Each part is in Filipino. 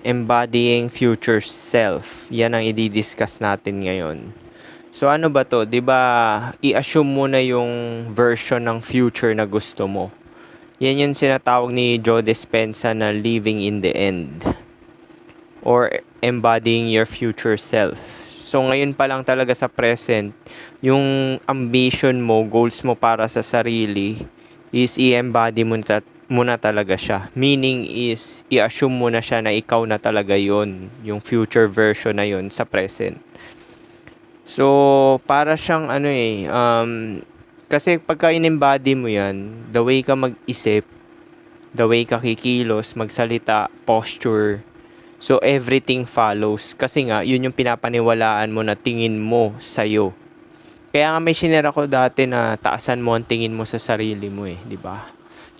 embodying future self. Yan ang i-discuss natin ngayon. So ano ba to? 'Di ba? I-assume mo na yung version ng future na gusto mo. Yan yung sinatawag ni Joe Dispenza na living in the end or embodying your future self. So ngayon pa lang talaga sa present, yung ambition mo, goals mo para sa sarili is i-embody mo na talaga siya. Meaning is i-assume mo na siya na ikaw na talaga yon, yung future version na yon sa present. So para siyang kasi pagka in-embody mo yan, the way ka mag-isip, the way ka kikilos, magsalita, posture, so everything follows. Kasi nga, yun yung pinapaniwalaan mo na tingin mo sa'yo. Kaya nga may shinare ako dati na taasan mo ang tingin mo sa sarili mo di ba?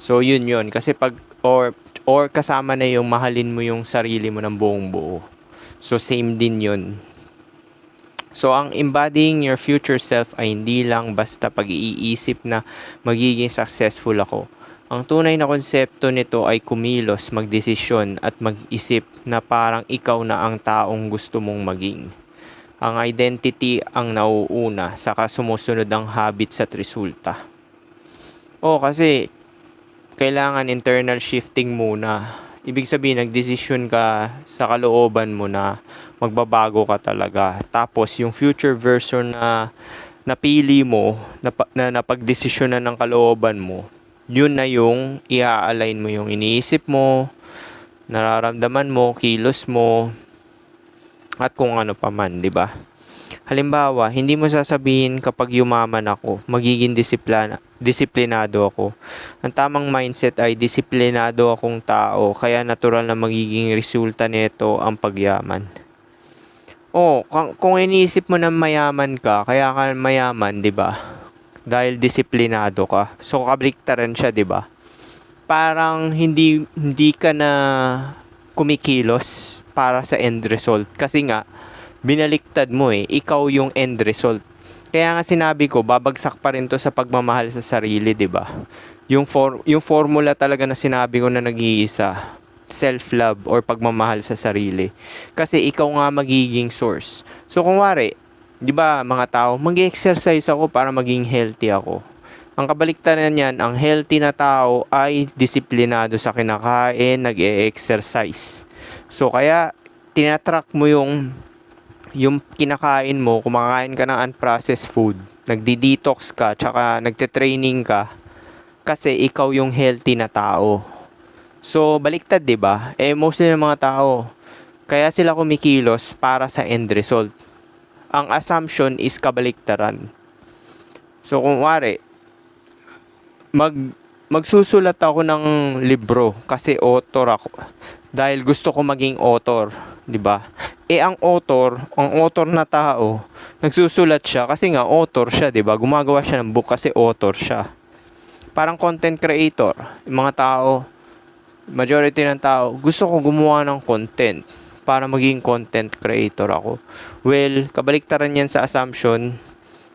So yun kasi pag or kasama na yung mahalin mo yung sarili mo ng buong buo. So same din yun. So ang embodying your future self ay hindi lang basta pag-iisip na magiging successful ako. Ang tunay na konsepto nito ay kumilos, magdesisyon at mag-isip na parang ikaw na ang taong gusto mong maging. Ang identity ang nauuna, saka sumusunod ang habits at resulta. Kasi kailangan internal shifting muna. Ibig sabihin, nagdesisyon ka sa kalooban mo na magbabago ka talaga. Tapos, yung future version na napili mo, na napagdesisyonan ng kalooban mo, yun na yung i-align mo yung iniisip mo, nararamdaman mo, kilos mo, at kung ano pa man, di ba? Halimbawa, hindi mo sasabihin kapag yumaman ako, magiging disiplinado ako. Ang tamang mindset ay disiplinado akong tao, kaya natural na magiging resulta nito ang pagyaman. Kung iniisip mo na mayaman ka, kaya ka mayaman, 'di ba? Dahil disiplinado ka. So kabaliktaran siya, 'di ba? Parang hindi ka na kumikilos para sa end result kasi nga binaliktad mo ikaw yung end result. Kaya nga sinabi ko, babagsak pa rin to sa pagmamahal sa sarili, 'di ba? Yung formula talaga na sinabi ko na nag-iisa, self-love or pagmamahal sa sarili. Kasi ikaw nga magiging source. So kung wari, 'di ba, mga tao, mag-exercise ako para maging healthy ako. Ang kabaliktaran niyan, ang healthy na tao ay disiplinado sa kinakain, nag-e-exercise. So kaya tinatrack mo yung kinakain mo, kumakain ka ng unprocessed food, nagdi-detox ka, tsaka nagte-training ka, kasi ikaw yung healthy na tao. So, baliktad, 'di ba? Mostly ng mga tao, kaya sila kumikilos para sa end result. Ang assumption is kabaliktaran. So, kung wari, magsusulat ako ng libro kasi author ako. Dahil gusto ko maging author, 'di ba? Ang author na tao, nagsusulat siya kasi nga author siya, 'di ba? Gumagawa siya ng book kasi author siya. Parang content creator, yung mga tao, majority ng tao, gusto ko gumawa ng content para maging content creator ako. Well, kabaliktaran yan sa assumption,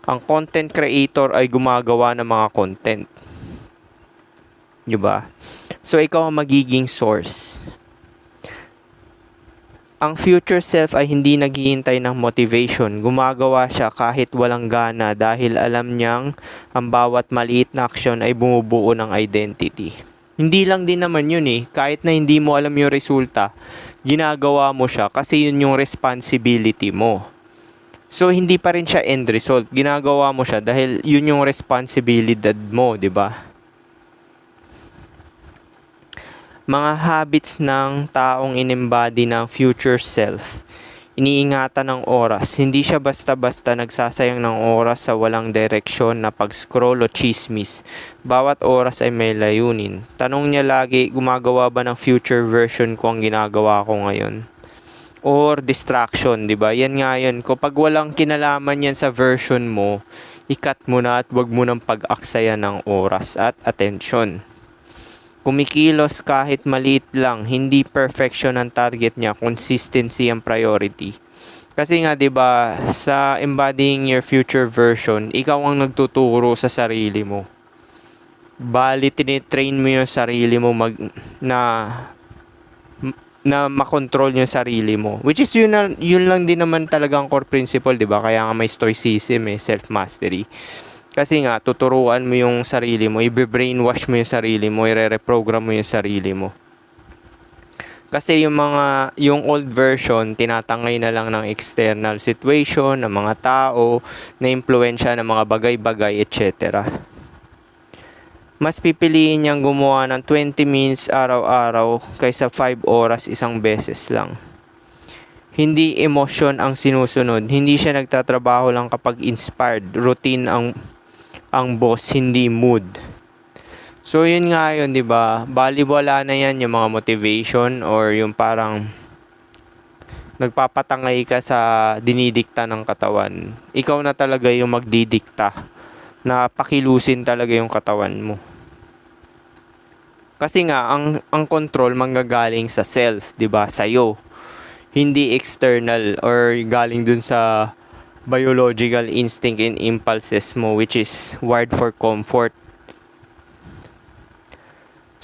ang content creator ay gumagawa ng mga content. 'Di ba? So ikaw ang magiging source. Ang future self ay hindi naghihintay ng motivation. Gumagawa siya kahit walang gana dahil alam niyang ang bawat maliit na aksyon ay bumubuo ng identity. Hindi lang din naman yun kahit na hindi mo alam yung resulta, ginagawa mo siya kasi yun yung responsibility mo. So hindi pa rin siya end result. Ginagawa mo siya dahil yun yung responsibilidad mo, 'di ba? Mga habits ng taong in-embody ng future self. Iniingatan ng oras. Hindi siya basta-basta nagsasayang ng oras sa walang direksyon na pag-scroll o chismis. Bawat oras ay may layunin. Tanong niya lagi, gumagawa ba ng future version ko ang ginagawa ko ngayon? Or distraction, 'di ba? Yan nga yun. Kapag walang kinalaman yan sa version mo, ikat mo na at wag mo nang pag-aksaya ng oras at atensyon. Kumikilos kahit maliit lang, hindi perfection ang target niya, consistency ang priority. Kasi nga 'di ba, sa embodying your future version, ikaw ang nagtuturo sa sarili mo. Bali tinitrain mo yung sarili mo na na makontrol yung sarili mo. Which is yun lang din naman talagang core principle, 'di ba? Kaya nga may stoicism, self-mastery. Kasi nga tuturuan mo yung sarili mo, i-brainwash mo yung sarili mo, i-reprogram mo yung sarili mo. Kasi yung old version, tinatangay na lang ng external situation, ng mga tao, na impluwensya ng mga bagay-bagay, etc. Mas pipiliin niyang gumawa ng 20 minutes araw-araw kaysa 5 oras isang beses lang. Hindi emosyon ang sinusunod. Hindi siya nagtatrabaho lang kapag inspired. Routine ang boss, hindi mood. So yun nga yun, 'di ba? Baliwala na yan yung mga motivation or yung parang nagpapatangay ka sa dinidikta ng katawan. Ikaw na talaga yung magdidikta na pakilusin talaga yung katawan mo. Kasi nga ang control manggagaling sa self, 'di ba? Sa'yo. Hindi external or galing dun sa biological instinct and impulses mo, which is wired for comfort.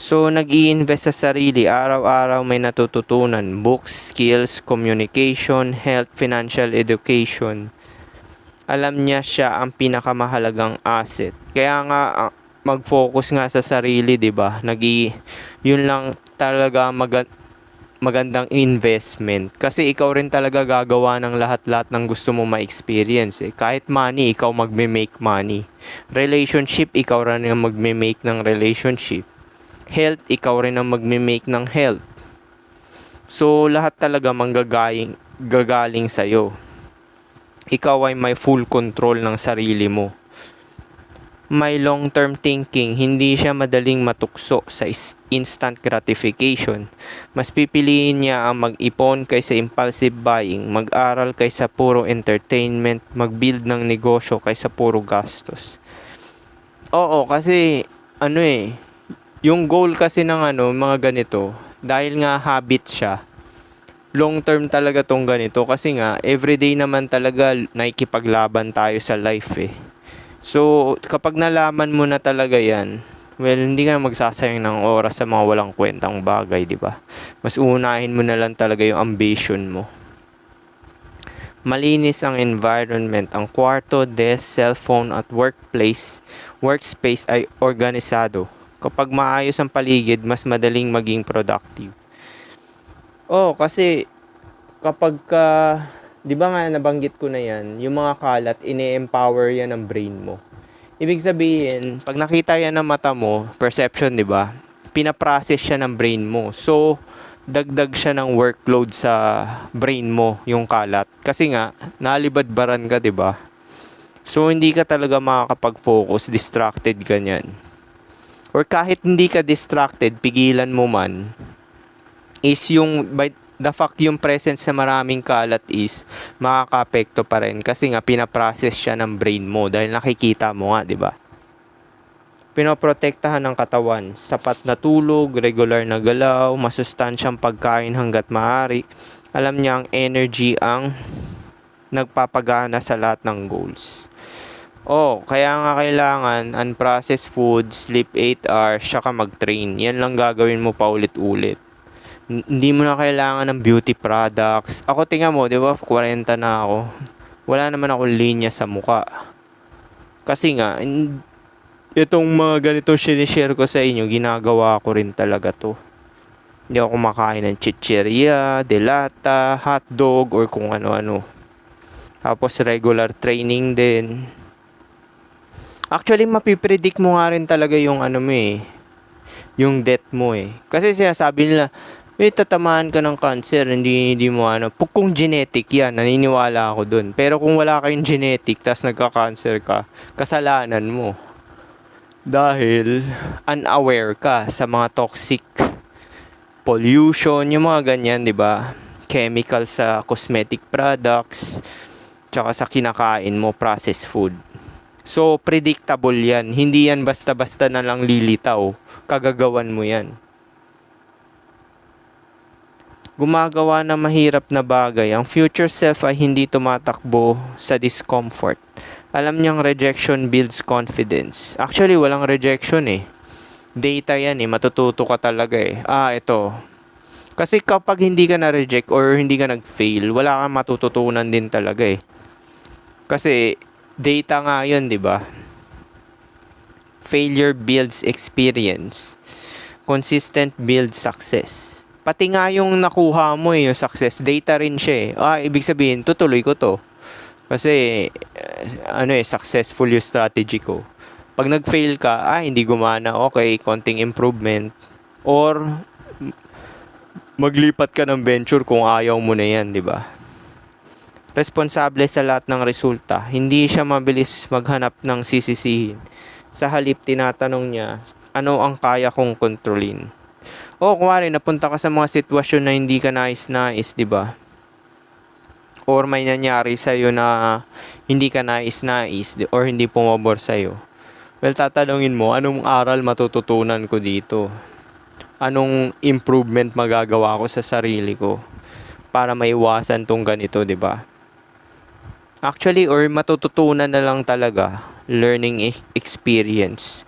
So, nag-i-invest sa sarili. Araw-araw may natututunan. Books, skills, communication, health, financial education. Alam niya siya ang pinakamahalagang asset. Kaya nga, mag-focus nga sa sarili, 'di ba? Yun lang talaga magandang investment. Kasi ikaw rin talaga gagawa ng lahat-lahat ng gusto mo ma-experience. Kahit money, ikaw magme-make money. Relationship, ikaw rin ang magme-make ng relationship. Health, ikaw rin ang magme-make ng health. So, lahat talaga gagaling sa'yo. Ikaw ay may full control ng sarili mo. May long-term thinking, hindi siya madaling matukso sa instant gratification. Mas pipiliin niya ang mag-ipon kaysa impulsive buying, mag-aral kaysa puro entertainment, mag-build ng negosyo kaysa puro gastos. Oo, kasi yung goal kasi ng mga ganito, dahil nga habit siya, long-term talaga tong ganito kasi nga everyday naman talaga nakikipaglaban tayo sa life So, kapag nalaman mo na talaga yan, well, hindi ka na magsasayang ng oras sa mga walang kwentang bagay, di ba? Mas unahin mo na lang talaga yung ambition mo. Malinis ang environment. Ang kwarto, desk, cellphone at workspace ay organisado. Kapag maayos ang paligid, mas madaling maging productive. Kasi kapag di ba nga nabanggit ko na yan, yung mga kalat, ine-empower yan ng brain mo. Ibig sabihin, pag nakita yan ng mata mo, perception, di ba? Pinaprocess siya ng brain mo. So, dagdag siya ng workload sa brain mo, yung kalat. Kasi nga, nalibadbaran ka, di ba? So, hindi ka talaga makakapag-focus, distracted ka niyan. Or kahit hindi ka distracted, pigilan mo man, is by the fact yung presence sa maraming kalat is makaka-apekto pa rin kasi nga pinaprocess siya ng brain mo dahil nakikita mo nga, di ba? Pinoprotektahan ng katawan, sapat na tulog, regular na galaw, masustansyang pagkain hanggat maaari. Alam niya ang energy ang nagpapagana sa lahat ng goals. Kaya nga kailangan unprocessed food, sleep 8 hours, saka mag-train. Yan lang gagawin mo paulit-ulit. Hindi mo na kailangan ng beauty products. Ako, tingnan mo, di ba, 40 na ako. Wala naman akong linya sa muka. Kasi nga, itong mga ganito sinishare ko sa inyo, ginagawa ko rin talaga to. Hindi ako kumakain ng chicheria, delata, hotdog, or kung ano-ano. Tapos regular training din. Actually, mapipredict mo nga rin talaga yung yung death mo Kasi sinasabi nila, tatamaan ka ng cancer, hindi mo kung genetic yan, naniniwala ako dun. Pero kung wala kayong genetic, tas nagka-cancer ka, kasalanan mo. Dahil unaware ka sa mga toxic pollution, yung mga ganyan, di ba? Chemical sa cosmetic products, tsaka sa kinakain mo, processed food. So, predictable yan. Hindi yan basta-basta na lang lilitaw. Kagagawan mo yan. Gumagawa ng mahirap na bagay. Ang future self ay hindi tumatakbo sa discomfort. Alam niyang rejection builds confidence. Actually, walang rejection Data yan Matututo ka talaga ito. Kasi kapag hindi ka na-reject or hindi ka nag-fail, wala kang matututunan din talaga eh. Kasi data nga yun, di ba? Failure builds experience. Consistent builds success. Pati nga yung nakuha mo yung success, data rin siya eh. Ibig sabihin, tutuloy ko to. Kasi, successful yung strategy ko. Pag nag-fail ka, hindi gumana, okay, konting improvement. Or, maglipat ka ng venture kung ayaw mo na yan, di ba? Responsable sa lahat ng resulta. Hindi siya mabilis maghanap ng sisisihin. Sa halip, tinatanong niya, ano ang kaya kong kontrolin? Kunwari, napunta ka sa mga sitwasyon na hindi ka nais-nais, di ba? Or may nangyari sa'yo na hindi ka nais-nais or hindi pumabor sa'yo. Well, tatanungin mo, anong aral matututunan ko dito? Anong improvement magagawa ko sa sarili ko para maiwasan tong ganito, di ba? Actually, or matututunan na lang talaga, learning experience.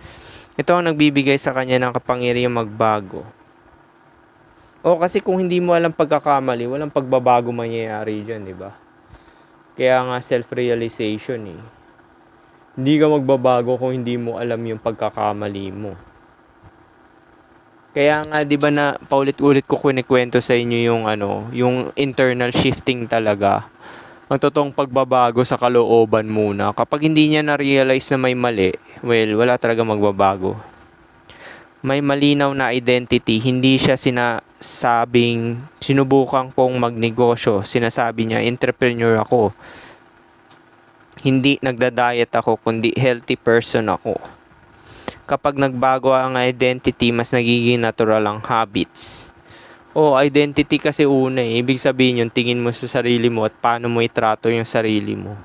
Ito ang nagbibigay sa kanya ng kapangyarihang magbago. Kasi kung hindi mo alam pagkakamali, walang pagbabago mangyayari dyan, di ba? Kaya nga self-realization eh. Hindi ka magbabago kung hindi mo alam yung pagkakamali mo. Kaya nga 'di ba na paulit-ulit ko kwento sa inyo yung internal shifting talaga. Ang totoong pagbabago sa kalooban muna. Kapag hindi niya na-realize na may mali, well, wala talaga magbabago. May malinaw na identity, hindi siya sinubukan kong magnegosyo. Sinasabi niya, entrepreneur ako. Hindi nagda-diet ako, kundi healthy person ako. Kapag nagbago ang identity, mas nagiging natural ang habits. Identity kasi una eh. Ibig sabihin yung tingin mo sa sarili mo at paano mo itrato yung sarili mo.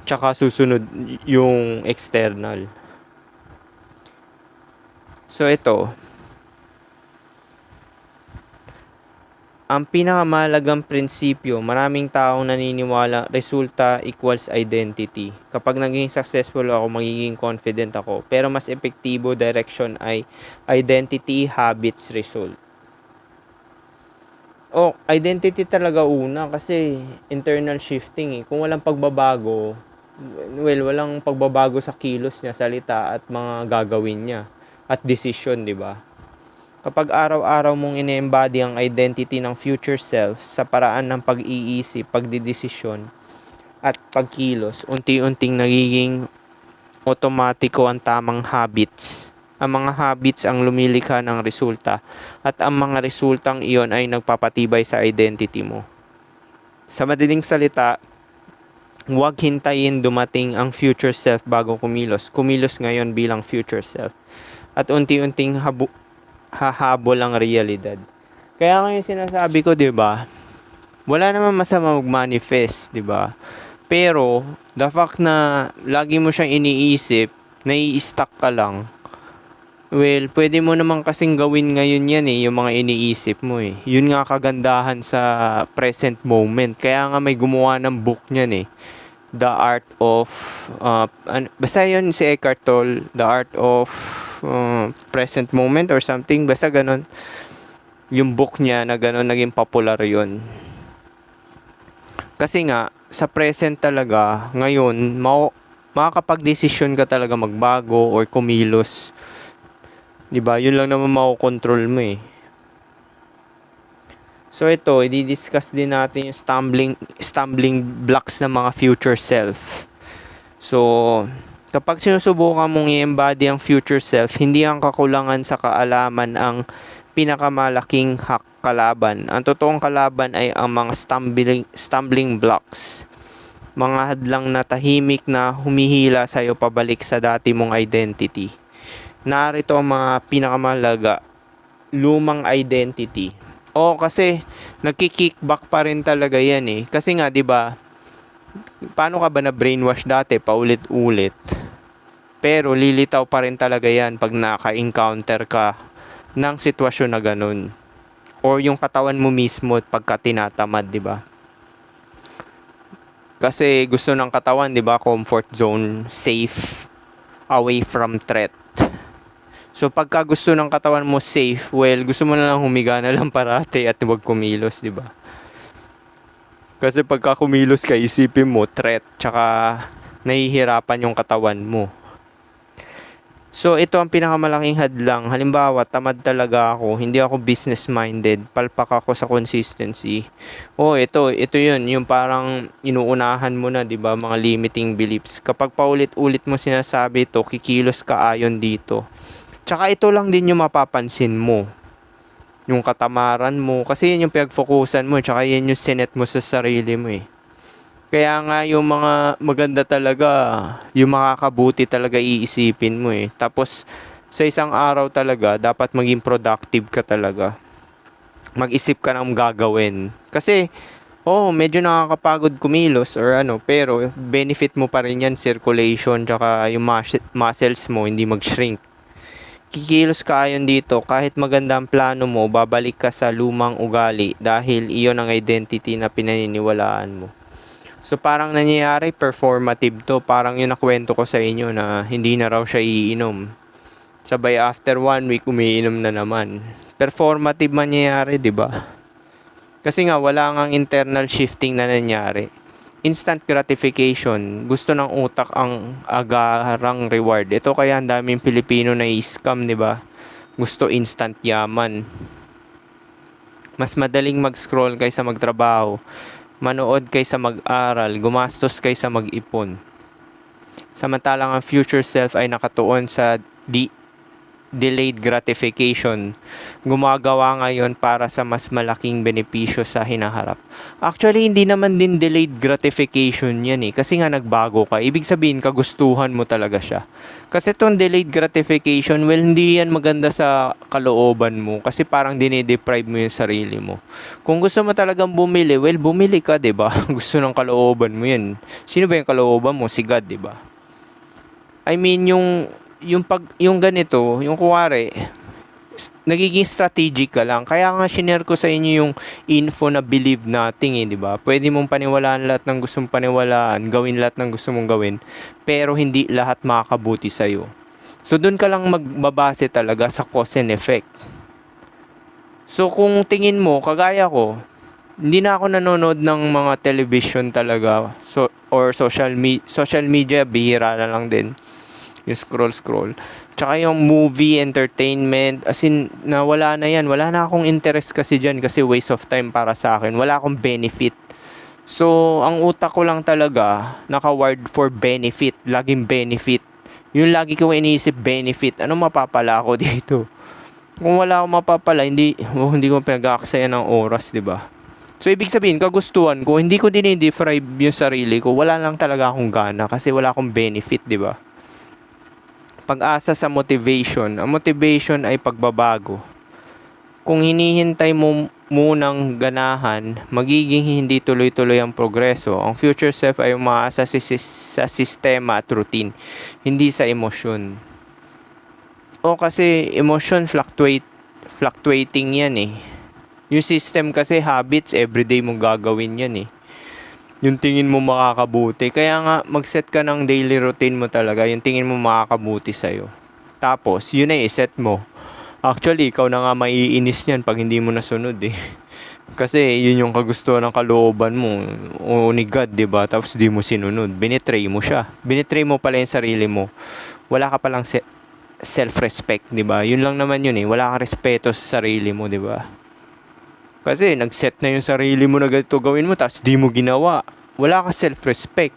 Tsaka susunod yung external. So ito, ang pinakamahalagang prinsipyo, maraming taong naniniwala resulta equals identity. Kapag naging successful ako, magiging confident ako. Pero mas epektibo direction ay identity, habits, result. Identity talaga una kasi internal shifting eh. Kung walang pagbabago, walang pagbabago sa kilos niya, salita at mga gagawin niya at decision, di ba? Kapag araw-araw mong ine-embody ang identity ng future self sa paraan ng pag-iisip, pagdidesisyon at pagkilos, unti-unting nagiging otomatiko ang tamang habits. Ang mga habits ang lumilikha ng resulta at ang mga resultang iyon ay nagpapatibay sa identity mo. Sa madaling salita, huwag hintayin dumating ang future self bago kumilos. Kumilos ngayon bilang future self. At unti-unting hahabol ang realidad. Kaya ngayon sinasabi ko, 'di ba? Wala naman masama mag-manifest, 'di ba? Pero the fact na lagi mo siyang iniisip, nai-stuck ka lang. Well, pwede mo naman kasing gawin ngayon yan eh, yung mga iniisip mo eh. Yun nga kagandahan sa present moment. Kaya nga may gumawa ng book niyan eh. The Art of, basta yun si Eckhart Tolle, The Art of Present Moment or something. Basta ganun. Yung book niya na ganun, naging popular yun. Kasi nga, sa present talaga, ngayon, makakapag-desisyon ka talaga magbago or kumilos. Diba? Yun lang naman makokontrol mo eh. So ito, i-discuss din natin yung stumbling blocks ng mga future self. So, kapag sinusubukan mong i-embody ang future self, hindi ang kakulangan sa kaalaman ang pinakamalaking kalaban. Ang totoong kalaban ay ang mga stumbling blocks. Mga hadlang na tahimik na humihila sa'yo pabalik sa dati mong identity. Narito ang mga pinakamahalaga, lumang identity. Kasi nagki-kickback pa rin talaga yan eh. Kasi nga 'di ba? Paano ka ba na brainwash dati paulit-ulit? Pero lilitaw pa rin talaga yan pag naka-encounter ka ng sitwasyon na ganun. Or yung katawan mo mismo pagka tinatamad, 'di ba? Kasi gusto ng katawan, 'di ba? Comfort zone, safe, away from threat. So pagka gusto ng katawan mo safe, well, gusto mo na lang humiga na lang parati at huwag kumilos, di ba? Kasi pagka kumilos ka, isipin mo, threat, tsaka nahihirapan yung katawan mo. So ito ang pinakamalaking hadlang. Halimbawa, tamad talaga ako, hindi ako business minded, palpak ako sa consistency. Ito yun, yung parang inuunahan mo na, 'di ba, mga limiting beliefs. Kapag paulit-ulit mo sinasabi ito, kikilos ka ayon dito. Tsaka ito lang din yung mapapansin mo. Yung katamaran mo, kasi yun yung pinag-focusan mo, tsaka yun yung sinet mo sa sarili mo eh. Kaya nga yung mga maganda talaga, yung makakabuti talaga iisipin mo eh. Tapos sa isang araw talaga, dapat maging productive ka talaga. Mag-isip ka ng gagawin. Kasi, medyo nakakapagod kumilos or ano, pero benefit mo pa rin yan, circulation, tsaka yung muscles mo, hindi mag-shrink. Kikilos ka ayon dito, kahit maganda ang plano mo, babalik ka sa lumang ugali dahil iyon ang identity na pinaniniwalaan mo. So parang nangyayari, performative to. Parang yung nakwento ko sa inyo na hindi na raw siya iinom. Sabay after 1 week, umiinom na naman. Performative mangyayari, di ba? Kasi nga, wala ngang internal shifting na nangyari. Instant gratification. Gusto ng utak ang agarang reward. Ito kaya ang daming Pilipino na i-scam, di ba? Gusto instant yaman. Mas madaling mag-scroll kaysa magtrabaho. Manood kaysa mag-aral, gumastos kaysa mag-ipon. Samantalang ang future self ay nakatuon sa delayed gratification. Gumagawa ngayon para sa mas malaking benepisyo sa hinaharap. Actually, hindi naman din delayed gratification yan eh. Kasi nga nagbago ka. Ibig sabihin, kagustuhan mo talaga siya. Kasi itong delayed gratification, well, hindi yan maganda sa kalooban mo. Kasi parang dinedeprive mo yung sarili mo. Kung gusto mo talagang bumili, well, bumili ka, diba? Gusto ng kalooban mo yan. Sino ba yung kalooban mo? Si God, diba? I mean, yung ganito, yung kuwari, nagiging strategic ka lang. Kaya nga shinare ko sa inyo yung info na believe natin eh, di ba? Pwede mong paniwalaan lahat ng gusto mong paniwalaan, gawin lahat ng gusto mong gawin, pero hindi lahat makakabuti sa'yo. So doon ka lang magbabase talaga sa cause and effect. So kung tingin mo, kagaya ko, hindi na ako nanonood ng mga television talaga, or social media, bihira na lang din. Yung scroll. Tsaka yung movie, entertainment, as in, wala na yan. Wala na akong interest kasi dyan kasi waste of time para sa akin. Wala akong benefit. So, ang utak ko lang talaga, naka-wired for benefit. Laging benefit. Yung lagi ko iniisip benefit. Anong mapapala ako dito? Kung wala akong mapapala, hindi ko pinag-aaksayan ng oras, di ba? So, ibig sabihin, kagustuhan ko, hindi ko dinidefrive yung sarili ko. Wala lang talaga akong gana kasi wala akong benefit, di ba? Pag-asa sa motivation. Ang motivation ay pagbabago. Kung hinihintay mo munang ganahan, magiging hindi tuloy-tuloy ang progreso. Ang future self ay umaasa sa sistema at routine, hindi sa emosyon. Kasi emosyon fluctuating yan eh. Yung system kasi habits, everyday mong gagawin yan eh. Yung tingin mo makakabuti. Kaya nga, mag-set ka ng daily routine mo talaga. Yung tingin mo makakabuti sa'yo. Tapos, yun na i-set mo. Actually, ikaw na nga maiinis yan pag hindi mo nasunod eh. Kasi, yun yung kagustuhan ng kalooban mo. O ni God, diba? Tapos, di mo sinunod. Binitray mo siya. Binitray mo pala yung sarili mo. Wala ka palang self-respect, diba? Yun lang naman yun eh. Wala kang respeto sa sarili mo, diba? Kasi nag-set na yung sarili mo na ganito gawin mo, tapos di mo ginawa. Wala ka self-respect.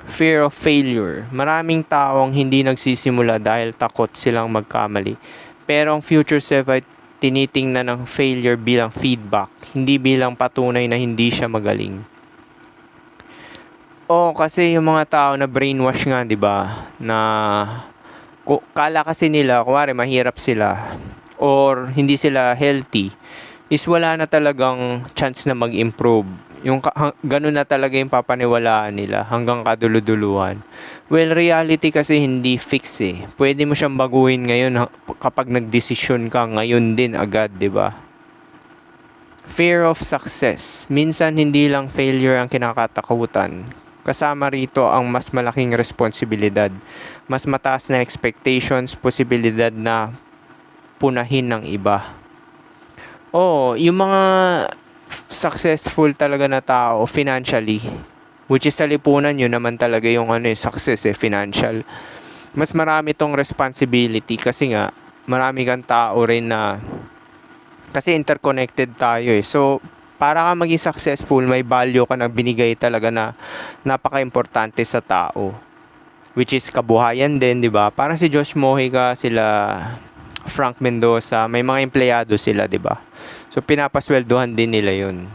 Fear of failure. Maraming taong hindi nagsisimula dahil takot silang magkamali. Pero ang future self ay tinitingnan ng failure bilang feedback, hindi bilang patunay na hindi siya magaling. Kasi yung mga tao na brainwash nga, di ba? Na kala kasi nila, kuwari mahirap sila or hindi sila healthy, is wala na talagang chance na mag-improve. Yung ganun na talaga yung papaniwalaan nila hanggang kaduluduluhan. Well, reality kasi hindi fix eh. Pwede mo siyang baguhin ngayon kapag nagdesisyon ka ngayon din agad, di ba? Fear of success. Minsan hindi lang failure ang kinakatakutan. Kasama rito ang mas malaking responsibilidad, mas mataas na expectations, posibilidad na punahin ng iba. Yung mga successful talaga na tao financially, which is sa lipunan, yun naman talaga yung success financial. Mas marami tong responsibility kasi nga marami kang tao rin na, kasi interconnected tayo so para ka maging successful, may value ka na binigay talaga na napaka-importante sa tao, which is kabuhayan din, di ba? Parang si Josh Mojica, sila Frank Mendoza, may mga empleyado sila, di ba? So pinapasweldohan din nila yun.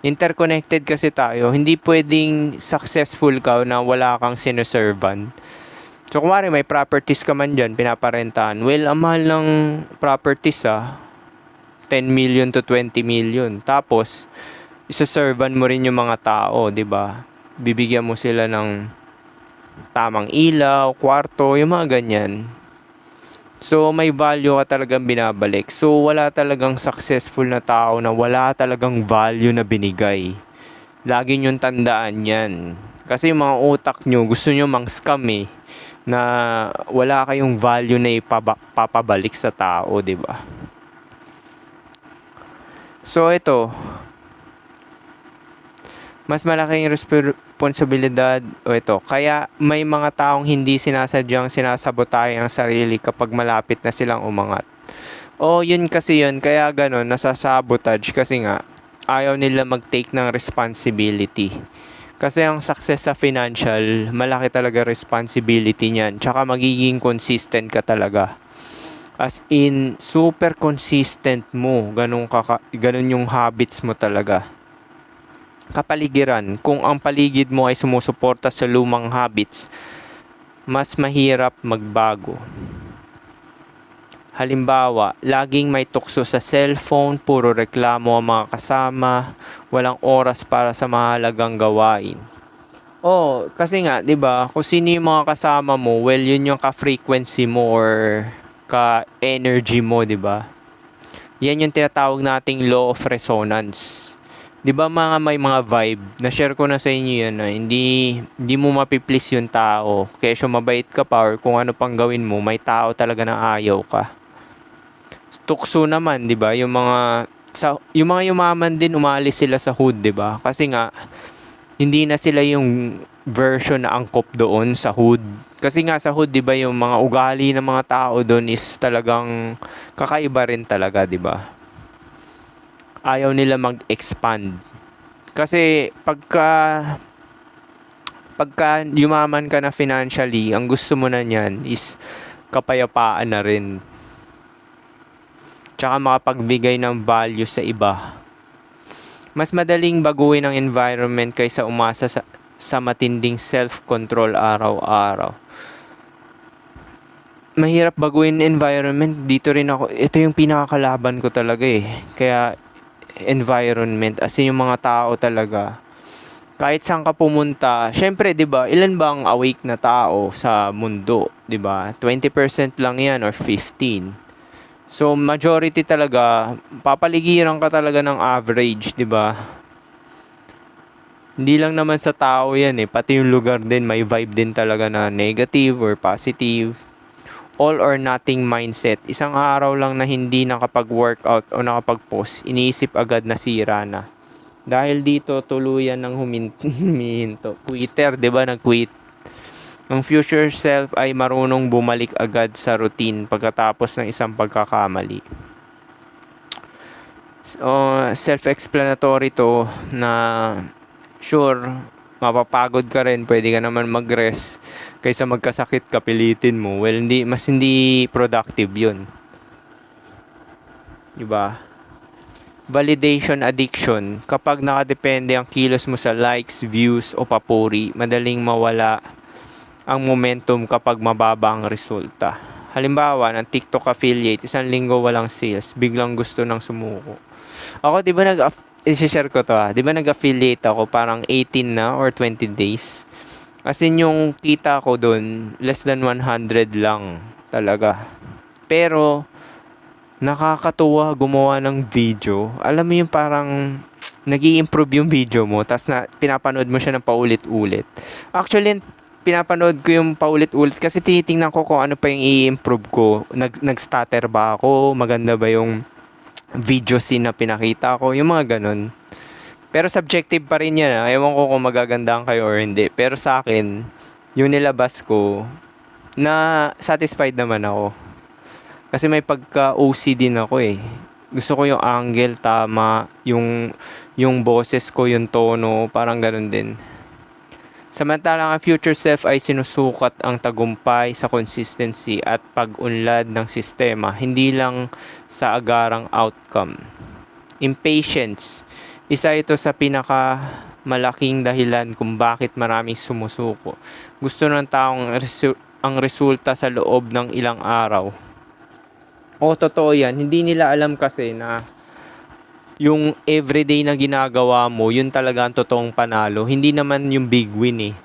Interconnected kasi tayo. Hindi pwedeng successful ka na wala kang sinuservan. So kumari may properties ka man dyan, pinaparentahan. Well, ang mahal ng properties 10 million to 20 million. Tapos, isaservan mo rin yung mga tao, di ba? Bibigyan mo sila ng tamang ilaw, kwarto, yung mga ganyan. So, may value ka talagang binabalik. So, wala talagang successful na tao na wala talagang value na binigay. Lagi nyong tandaan yan. Kasi yung mga utak nyo, gusto nyo mang-scam na wala kayong value na ipapabalik sa tao, di ba? So, ito. Mas malaking responsibilidad kaya may mga taong hindi sinasadyang sinasabotahe ang sarili kapag malapit na silang umangat. Yun kasi yun, kaya ganun, nasasabotage kasi nga ayaw nila mag-take ng responsibility. Kasi ang success sa financial, malaki talaga responsibility niyan, tsaka magiging consistent ka talaga. As in, super consistent mo, ganun yung habits mo talaga. Kapaligiran, kung ang paligid mo ay sumusuporta sa lumang habits, mas mahirap magbago. Halimbawa, laging may tukso sa cellphone, puro reklamo ang mga kasama, walang oras para sa mahalagang gawain. Kasi nga, 'di ba? Kung sino yung mga kasama mo, well, yun yung ka-frequency mo or ka-energy mo, 'di ba? Yan yung tinatawag nating law of resonance. 'Di ba may mga vibe, na-share ko na sa inyo yan hindi mo mapiplease yung tao. Kaya mabait ka pa or kung ano pang gawin mo, may tao talaga na ayaw ka. Tukso naman, 'di ba? Yung mga yumaman din, umalis sila sa hood, 'di ba? Kasi nga hindi na sila yung version na angkop doon sa hood. Kasi nga sa hood, 'di ba, yung mga ugali ng mga tao doon is talagang kakaiba rin talaga, 'di ba? Ayaw nila mag-expand. Kasi pagka yumaman ka na financially, ang gusto mo na niyan is kapayapaan na rin. Tsaka makapagbigay ng value sa iba. Mas madaling baguhin ang environment kaysa umasa sa matinding self-control araw-araw. Mahirap baguhin environment. Dito rin ako, ito yung pinakakalaban ko talaga Kaya environment, as in yung mga tao talaga, kahit saan ka pumunta, syempre 'di ba, ilan bang awake na tao sa mundo, 'di ba? 20% lang 'yan or 15. So majority talaga, papaligiran ka talaga ng average, 'di ba? Hindi lang naman sa tao 'yan pati yung lugar din may vibe din talaga na negative or positive. All or nothing mindset. Isang araw lang na hindi nakapag-workout o nakapag-post, iniisip agad na sira na. Dahil dito, tuluyan ng huminto. Quitter, di ba? Nag-quit. Ang future self ay marunong bumalik agad sa routine pagkatapos ng isang pagkakamali. So, self-explanatory to na sure, mapapagod ka rin, pwede ka naman mag-rest kaysa magkasakit ka, pilitin mo. Well, hindi productive yun. Diba? Validation addiction. Kapag nakadepende ang kilos mo sa likes, views, o papuri, madaling mawala ang momentum kapag mababa ang resulta. Halimbawa, ng TikTok affiliate, 1 linggo walang sales, biglang gusto nang sumuko. Ako, di ba i-share ko to di ba nag-affiliate ako parang 18 na or 20 days. As in yung kita ko doon less than 100 lang talaga. Pero nakakatuwa gumawa ng video. Alam mo yung parang nag-i-improve yung video mo, tapos na pinapanood mo siya ng paulit-ulit. Actually, pinapanood ko yung paulit-ulit kasi tinitingnan ko kung ano pa yung i-improve ko. Nag-stutter ba ako? Maganda ba yung video scene na pinakita ko? Yung mga ganun. Pero subjective pa rin yan. Ewan ko kung magagandaan kayo or hindi. Pero sa akin, yung nilabas ko, na satisfied naman ako. Kasi may pagka-OC din ako eh. Gusto ko yung angle tama, yung boses ko, yung tono, parang ganun din. Samantalang ang future self ay sinusukat ang tagumpay sa consistency at pag-unlad ng sistema, hindi lang sa agarang outcome. Impatience. Isa ito sa malaking dahilan kung bakit maraming sumusuko. Gusto ng taong ang resulta sa loob ng ilang araw. O totoo yan, hindi nila alam kasi na yung everyday na ginagawa mo, yun talaga ang totoong panalo. Hindi naman yung big win eh.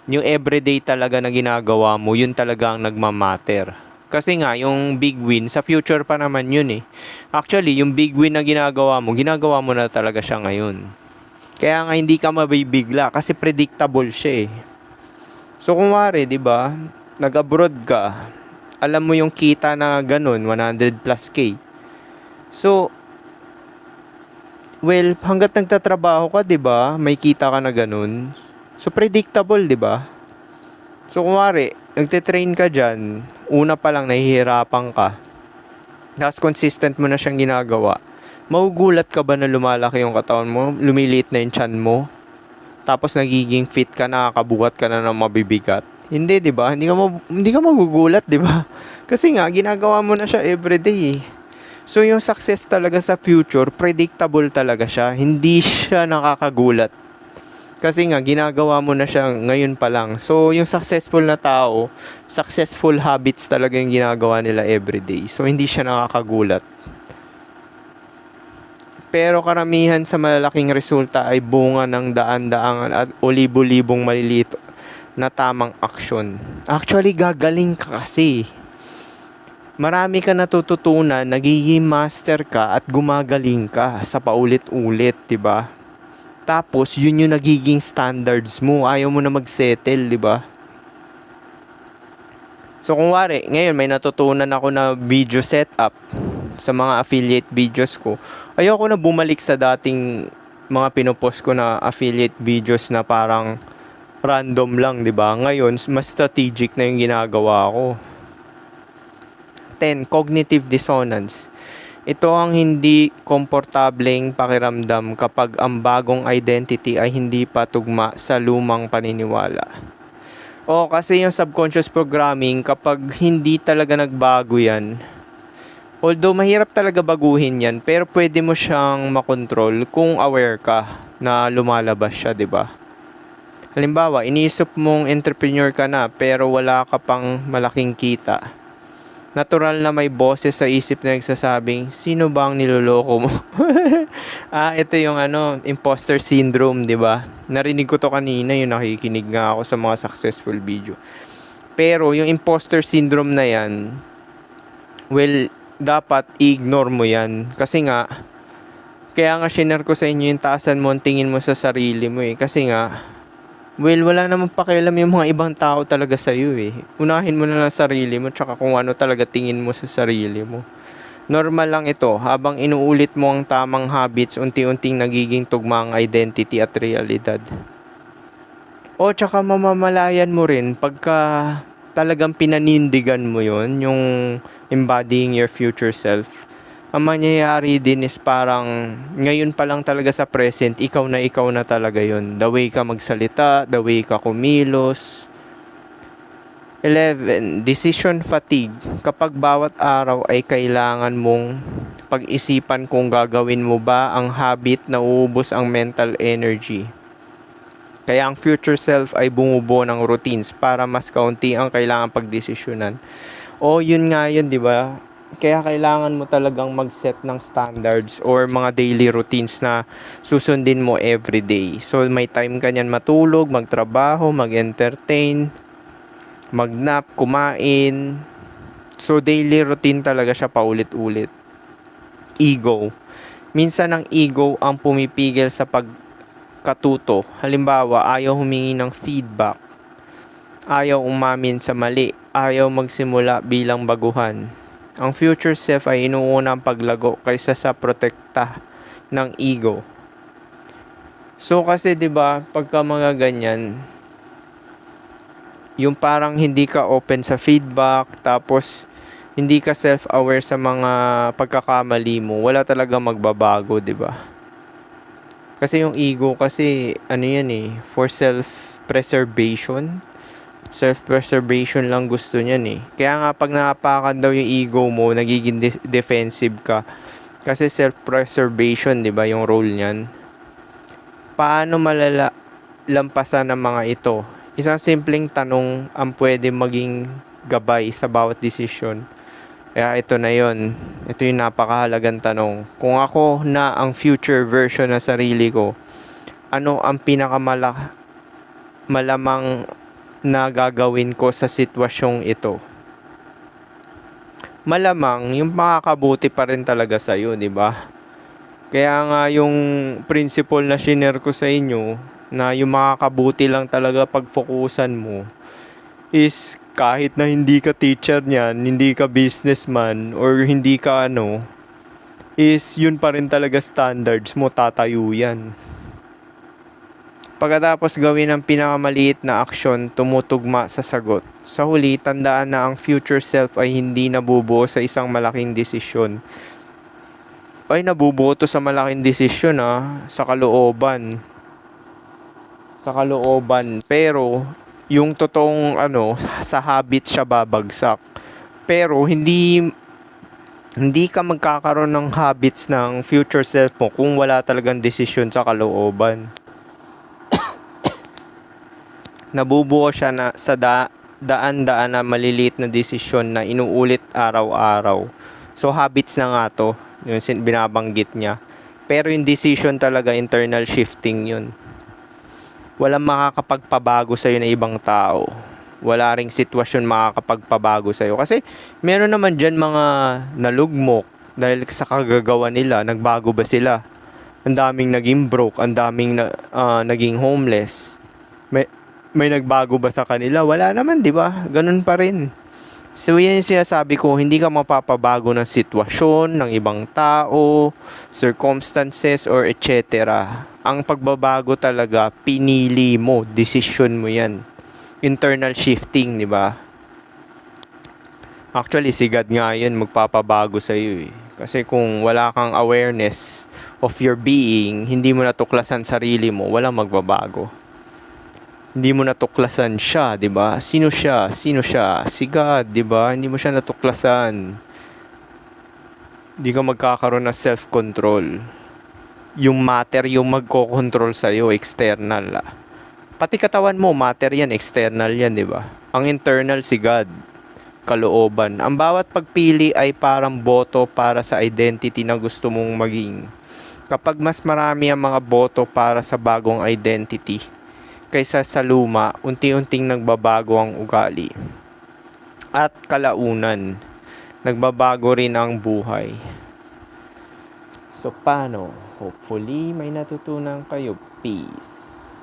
Yung everyday talaga na ginagawa mo, yun talaga ang nagmamatter. Kasi nga, yung big win, sa future pa naman yun eh. Actually, yung big win na ginagawa mo na talaga siya ngayon. Kaya nga hindi ka mabibigla kasi predictable siya eh. So kung wari, 'di ba? Nag-abroad ka. Alam mo yung kita na ganun, 100 plus K. So well, hangga't nagtatrabaho ka, 'di ba? May kita ka na ganun. So predictable, 'di ba? So kung wari, nagte-train ka diyan, una pa lang nahihirapan ka. Tapos consistent mo na siyang ginagawa. Magugulat ka ba na lumalaki yung katawan mo? Lumiliit na yung tiyan mo? Tapos nagiging fit ka, nakakabuhat ka na ng mabibigat. Hindi, 'di ba? Hindi ka magugulat, 'di ba? Kasi nga ginagawa mo na siya everyday eh. So yung success talaga sa future, predictable talaga siya. Hindi siya nakakagulat. Kasi nga ginagawa mo na siya ngayon pa lang. So yung successful na tao, successful habits talaga yung ginagawa nila everyday. So hindi siya nakakagulat. Pero karamihan sa malalaking resulta ay bunga ng daan-daangan at o libo-libong maliliit na tamang aksyon. Actually, gagaling ka kasi. Marami ka natututunan, nagiging master ka at gumagaling ka sa paulit-ulit, 'di ba? Tapos, yun yung nagiging standards mo. Ayaw mo na mag-settle, 'di ba? So kung wari, ngayon may natutunan ako na video setup sa mga affiliate videos ko. Ayoko na bumalik sa dating mga pinopost ko na affiliate videos na parang random lang, 'di ba? Ngayon, mas strategic na yung ginagawa ko. 10. Cognitive dissonance. Ito ang hindi komportableng pakiramdam kapag ang bagong identity ay hindi pa tugma sa lumang paniniwala. O kasi yung subconscious programming, kapag hindi talaga nagbago yan, although mahirap talaga baguhin yan, pero pwede mo siyang makontrol kung aware ka na lumalabas siya, 'di ba? Halimbawa, iniisip mong entrepreneur ka na pero wala ka pang malaking kita. Natural na may boses sa isip na nagsasabing, sino ba ang niloloko mo? Ito yung imposter syndrome, 'di ba? Narinig ko to kanina, yung nakikinig nga ako sa mga successful video. Pero yung imposter syndrome na yan, well, dapat i-ignore mo yan. Kasi nga, kaya nga share ko sa inyo yung taasan mo ang tingin mo sa sarili mo eh. Kasi nga, well, wala namang pakialam yung mga ibang tao talaga sa'yo eh. Unahin mo na lang sarili mo, tsaka kung ano talaga tingin mo sa sarili mo. Normal lang ito, habang inuulit mo ang tamang habits, unti-unting nagiging tugma ang identity at realidad. O tsaka mamamalayan mo rin pagka talagang pinanindigan mo yon, yung embodying your future self. Ang mangyayari din is parang ngayon pa lang talaga sa present, ikaw na talaga yon. The way ka magsalita, the way ka kumilos. 11. Decision fatigue. Kapag bawat araw ay kailangan mong pag-isipan kung gagawin mo ba ang habit na uubos ang mental energy. Kaya ang future self ay bumubuo ng routines para mas kaunti ang kailangan pagdesisyonan. O yun nga yun, di ba? Kaya kailangan mo talagang mag-set ng standards or mga daily routines na susundin mo everyday. So may time ka niyan matulog, magtrabaho, mag-entertain, mag-nap, kumain. So daily routine talaga siya paulit-ulit. Ego. Minsan ang ego ang pumipigil sa pagkatuto. Halimbawa, ayaw humingi ng feedback, ayaw umamin sa mali, ayaw magsimula bilang baguhan. Ang future self ay inuuna ang paglago kaysa sa protekta ng ego. So kasi 'di ba, pagka mga ganyan, yung parang hindi ka open sa feedback, tapos hindi ka self-aware sa mga pagkakamali mo, wala talaga magbabago, 'di ba? Kasi yung ego kasi ano yan for self-preservation. Self-preservation lang gusto niyan Kaya nga pag naapakan daw yung ego mo, nagiging defensive ka. Kasi self-preservation, 'di ba, yung role niyan. Paano lampasan ng mga ito? Isang simpleng tanong ang pwede maging gabay sa bawat desisyon. Kaya ito na yon. Ito yung napakahalagang tanong. Kung ako na ang future version ng sarili ko, ano ang malamang na gagawin ko sa sitwasyong ito? Malamang yung makakabuti pa rin talaga sa'yo, di ba? Kaya nga yung principle na shinare ko sa inyo, na yung makakabuti lang talaga pagfokusan mo, is kahit na hindi ka teacher niyan, hindi ka businessman, or hindi ka is yun pa rin talaga standards mo, tatayo yan. Pagkatapos gawin ang pinakamaliit na aksyon, tumutugma sa sagot. Sa huli, tandaan na ang future self ay hindi nabubuo sa isang malaking desisyon. Ay, nabubuo to sa malaking desisyon sa kalooban. Sa kalooban. Pero, yung totoong sa habit siya babagsak. Pero hindi ka magkakaroon ng habits ng future self mo kung wala talagang desisyon sa kalooban. Nabubuo siya sa daan-daan na maliliit na desisyon na inuulit araw-araw. So habits na nga to, yung binabanggit niya. Pero yung decision talaga, internal shifting yun. Walang makakapagpabago sa'yo na ibang tao. Wala ring sitwasyon makakapagpabago sa'yo. Kasi meron naman dyan mga nalugmok dahil sa kagagawa nila. Nagbago ba sila? Ang daming naging broke, ang daming naging homeless. May nagbago ba sa kanila? Wala naman, di ba? Ganun pa rin. So yan yung sinasabi ko, hindi ka mapapabago ng sitwasyon, ng ibang tao, circumstances, or etc. Ang pagbabago talaga, pinili mo, decision mo yan. Internal shifting, di ba? Actually, si God nga yun magpapabago sa iyo Kasi kung wala kang awareness of your being, hindi mo natuklasan sarili mo, walang magbabago. Hindi mo natuklasan siya, 'di ba? Sino siya? Si God, 'di ba? Hindi mo siya natuklasan. Hindi ka magkakaroon ng self-control. Yung matter yung magko-control sa iyo, external. Pati katawan mo, matter yan, external yan, 'di ba? Ang internal si God, kalooban. Ang bawat pagpili ay parang boto para sa identity na gusto mong maging. Kapag mas marami ang mga boto para sa bagong identity kaysa sa luma, unti-unting nagbabago ang ugali. At kalaunan, nagbabago rin ang buhay. So paano? Hopefully may natutunan kayo. Peace.